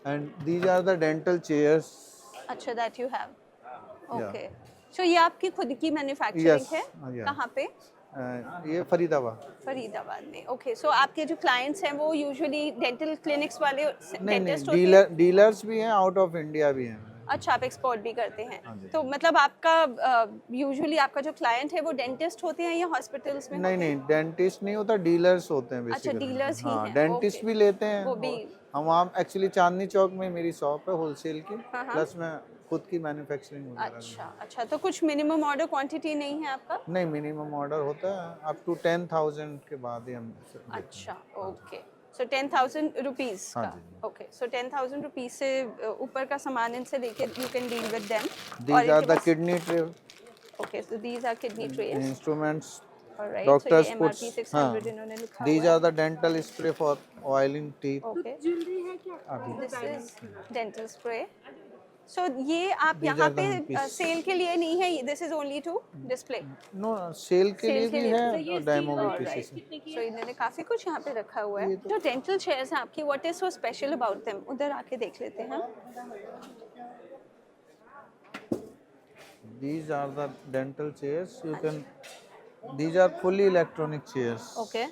Speaker 7: And these are the dental chairs.
Speaker 2: अच्छा, that you have,
Speaker 7: Yeah.
Speaker 2: Okay. सो ये आपकी खुद की manufacturing
Speaker 7: Yes,
Speaker 2: है?
Speaker 7: yeah.
Speaker 2: कहाँ पे?
Speaker 7: ये फरीदाबाद।
Speaker 2: फरीदाबाद में, ओके। सो आपके जो क्लाइंट्स हैं वो यूजुअली डेंटल क्लिनिक्स वाले
Speaker 7: नहीं
Speaker 2: डेंटिस्ट
Speaker 7: नहीं,
Speaker 2: होते हैं?
Speaker 7: डीलर्स भी हैं, आउट ऑफ इंडिया भी हैं।
Speaker 2: अच्छा, आप एक्सपोर्ट भी करते हैं?
Speaker 7: हाँ जी।
Speaker 2: तो मतलब आपका यूजुअली आपका जो क्लाइंट है वो डेंटिस्ट होते हैं या हॉस्पिटल्स में?
Speaker 7: नहीं नहीं, डेंटिस्ट नहीं होता, डीलर्स होते हैं
Speaker 2: अच्छा,
Speaker 7: बेसिकली।
Speaker 2: dealers ही
Speaker 7: हाँ,
Speaker 2: हैं,
Speaker 7: डेंटिस्ट
Speaker 2: okay.
Speaker 7: भी लेते हैं।
Speaker 2: वो भी।
Speaker 7: हम वहाँ एक्चुअली चांदनी चौक में मेरी शॉप है होलसेल की,
Speaker 2: हाँ, हाँ।
Speaker 7: प्लस मैं खुद की मैन्युफैक्चरिंग वगैरह भी।
Speaker 2: अच्छा अच्छा, तो कुछ मिनिमम ऑर्डर क्वांटिटी नहीं है आपका?
Speaker 7: नहीं, मिनिमम ऑर्डर होता है अप टू 10,000 के बाद ही हम देते हैं।
Speaker 2: अच्छा, ओके। सो 10,000 रुपीज़
Speaker 7: हाँ
Speaker 2: का,
Speaker 7: जी।
Speaker 2: ओके। सो 10,000 रुपीज़ से ऊपर का सामान इनसे लेके you can deal with them.
Speaker 7: These are the kidney tray,
Speaker 2: okay, so these are kidney trays,
Speaker 7: instruments,
Speaker 2: alright.
Speaker 7: doctors
Speaker 2: so ये
Speaker 7: puts,
Speaker 2: MRP 600 इन्होंने लिखा
Speaker 7: these
Speaker 2: हुआ
Speaker 7: are the dental spray for oiling teeth.
Speaker 2: है, ओके।
Speaker 7: अभी
Speaker 2: this is dental spray. So ये आप
Speaker 7: These
Speaker 2: यहाँ
Speaker 7: are the
Speaker 2: पे
Speaker 7: handpiece.
Speaker 2: सेल के लिए नहीं है, this is only to display?
Speaker 7: No, sale के
Speaker 2: Sale
Speaker 7: लिए
Speaker 2: के
Speaker 7: भी
Speaker 2: लिए
Speaker 7: है
Speaker 2: भी।
Speaker 7: और डेमो भी पीसेस हैं।
Speaker 2: सो इन्होंने काफी कुछ यहाँ पे रखा हुआ है। जो डेंटल चेयर्स हैं आपकी, what is so special about them? उधर आके देख लेते हैं।
Speaker 7: These are the dental chairs. You can. These are fully electronic chairs.
Speaker 2: Okay,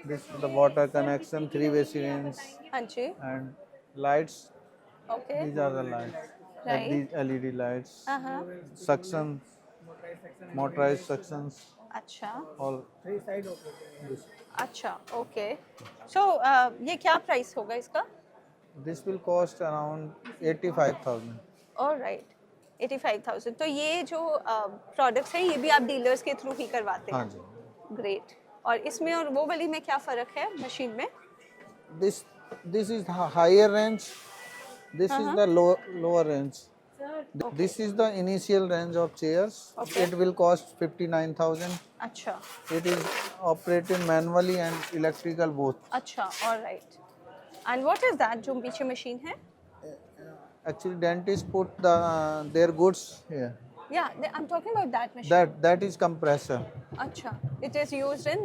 Speaker 7: This is the water connection, three-way syringe,
Speaker 2: हाँ जी,
Speaker 7: and lights.
Speaker 2: Okay,
Speaker 7: These are the lights.
Speaker 2: Right.
Speaker 7: These LED lights.
Speaker 2: हाँ,
Speaker 7: Suction, motorized suctions.
Speaker 2: अच्छा
Speaker 7: All.
Speaker 2: अच्छा, okay. सो ये क्या price होगा इसका?
Speaker 7: This will cost around 85,000.
Speaker 2: Alright, 85,000। तो ये जो प्रोडक्ट्स हैं ये भी आप डीलर्स के थ्रू ही करवाते
Speaker 7: हाँ
Speaker 2: हैं?
Speaker 7: जी.
Speaker 2: ग्रेट। और इसमें और वो वाली में क्या फ़र्क है मशीन में?
Speaker 7: This is the higher range. This is the lower range. This is the initial range of chairs.
Speaker 2: Okay.
Speaker 7: It will cost 59,000.
Speaker 2: अच्छा
Speaker 7: It is operated manually and electrical both.
Speaker 2: अच्छा, alright. And what is that जो पीछे machine है?
Speaker 7: Actually, dentists put their goods here.
Speaker 2: या I am talking about that machine.
Speaker 7: That is compressor
Speaker 2: अच्छा, it is used in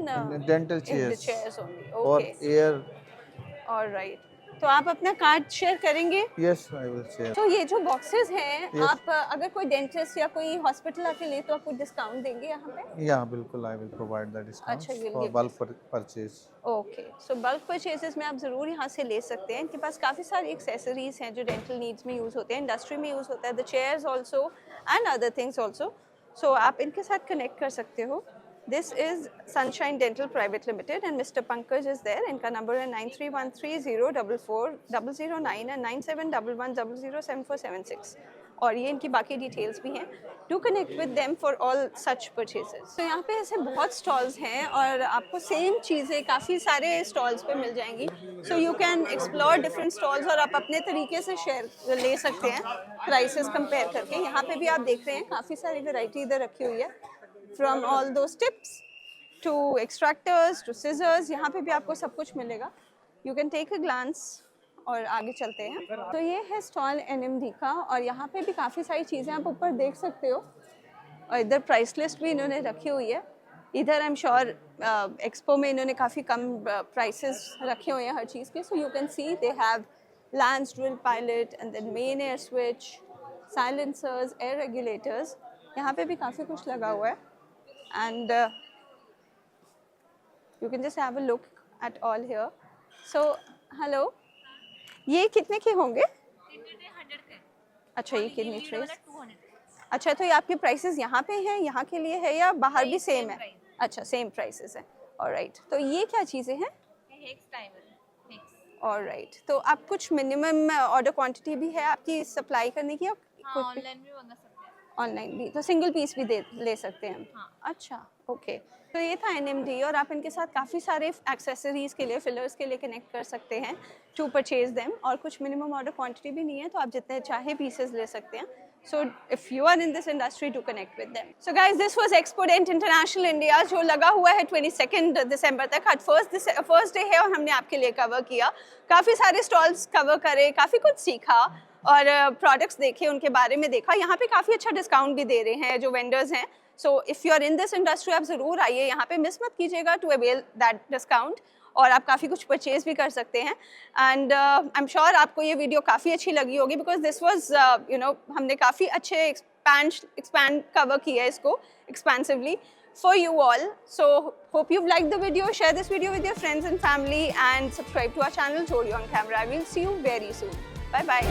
Speaker 7: dental
Speaker 2: in the
Speaker 7: chairs
Speaker 2: chairs only.
Speaker 7: for
Speaker 2: Okay,
Speaker 7: air.
Speaker 2: all right. तो आप अपना card share करेंगे?
Speaker 7: Yes, I will share.
Speaker 2: तो ये जो boxes हैं,
Speaker 7: Yes.
Speaker 2: आप अगर कोई डेंटिस्ट या कोई हॉस्पिटल आके ले तो आपको डिस्काउंट देंगे यहाँ पे?
Speaker 7: Yeah, बिल्कुल, I will provide the discount
Speaker 2: अच्छा, you'll
Speaker 7: for
Speaker 2: give
Speaker 7: bulk purchase.
Speaker 2: Okay, so bulk purchases में आप ज़रूर यहाँ से ले सकते हैं। इनके पास काफ़ी सारी एक्सेसरीज हैं जो डेंटल नीड्स में यूज़ होते हैं, इंडस्ट्री में यूज़ होता है, the chairs also and other things also. So आप इनके साथ कनेक्ट कर सकते हो। This is Sunshine Dental private limited and mister Pankaj is there. इनका नंबर है 9313044009 एंड 9711007476। और ये इनकी बाकी डिटेल्स भी हैं। Do connect with them for all such purchases. तो यहाँ पे ऐसे बहुत स्टॉल्स हैं और आपको सेम चीज़ें काफ़ी सारे स्टॉल्स पे मिल जाएंगी। सो you can explore different stalls और आप अपने तरीके से शेयर ले सकते हैं प्राइसेस कंपेयर करके। यहाँ पे भी आप देख रहे हैं काफ़ी सारी वैरायटी इधर रखी हुई है, from all those tips to extractors to scissors. यहाँ पे भी आपको सब कुछ मिलेगा। You can take a glance और आगे चलते हैं। तो ये है स्टॉल NMD का और यहाँ पे भी काफ़ी सारी चीज़ें आप ऊपर देख सकते हो और इधर प्राइस लिस्ट भी इन्होंने रखी हुई है। इधर आई एम श्योर एक्सपो में इन्होंने काफ़ी कम प्राइसेस रखे हुए हैं हर चीज़ के। So you can see they have lens drill pilot and then main air switch, silencers, air regulators. यहाँ पे भी काफ़ी कुछ लगा हुआ है and you can just have a look at all here. So hello, ये कितने के होंगे? अच्छा, ये कितनी ट्रेस? अच्छा, तो ये आपके प्राइसेस यहाँ पे हैं, यहाँ के लिए है या बाहर भी सेम है? अच्छा, सेम प्राइसेस हैं। ऑलराइट, तो ये क्या चीज़ें हैं? ऑलराइट, तो आप कुछ मिनिमम ऑर्डर क्वांटिटी भी है आपकी सप्लाई करने की?
Speaker 10: ऑनलाइन भी मंगा सकते हैं।
Speaker 2: ऑनलाइन भी, तो सिंगल पीस भी ले सकते हैं हम?
Speaker 10: हाँ।
Speaker 2: अच्छा, ओके तो ये था NMD और आप इनके साथ काफ़ी सारे एक्सेसरीज के लिए फिलर्स के लिए कनेक्ट कर सकते हैं टू परचेज देम और कुछ मिनिमम ऑर्डर क्वांटिटी भी नहीं है तो आप जितने चाहे पीसेस ले सकते हैं. So if you are in this industry, to connect with them. So guys, this was Expodent International India जो लगा हुआ है 22 दिसंबर तक. आज फर्स्ट डे है और हमने आपके लिए कवर किया. काफ़ी सारे स्टॉल्स कवर करे, काफ़ी कुछ सीखा और प्रोडक्ट्स देखे, उनके बारे में देखा. यहाँ पे काफ़ी अच्छा डिस्काउंट भी दे रहे हैं जो वेंडर्स हैं. So if you are in this industry आप ज़रूर आइए यहाँ पे, मिस मत कीजिएगा टू अवेल दैट डिस्काउंट और आप काफ़ी कुछ परचेज भी कर सकते हैं. एंड आई एम श्योर आपको ये वीडियो काफ़ी अच्छी लगी होगी because this was you know हमने काफ़ी अच्छे एक्सपैंड कवर किया है इसको expensively for you all. So hope you like the video. Share this video with your friends and family and subscribe to our channel Jodi on camera. I will see you very soon. Bye bye.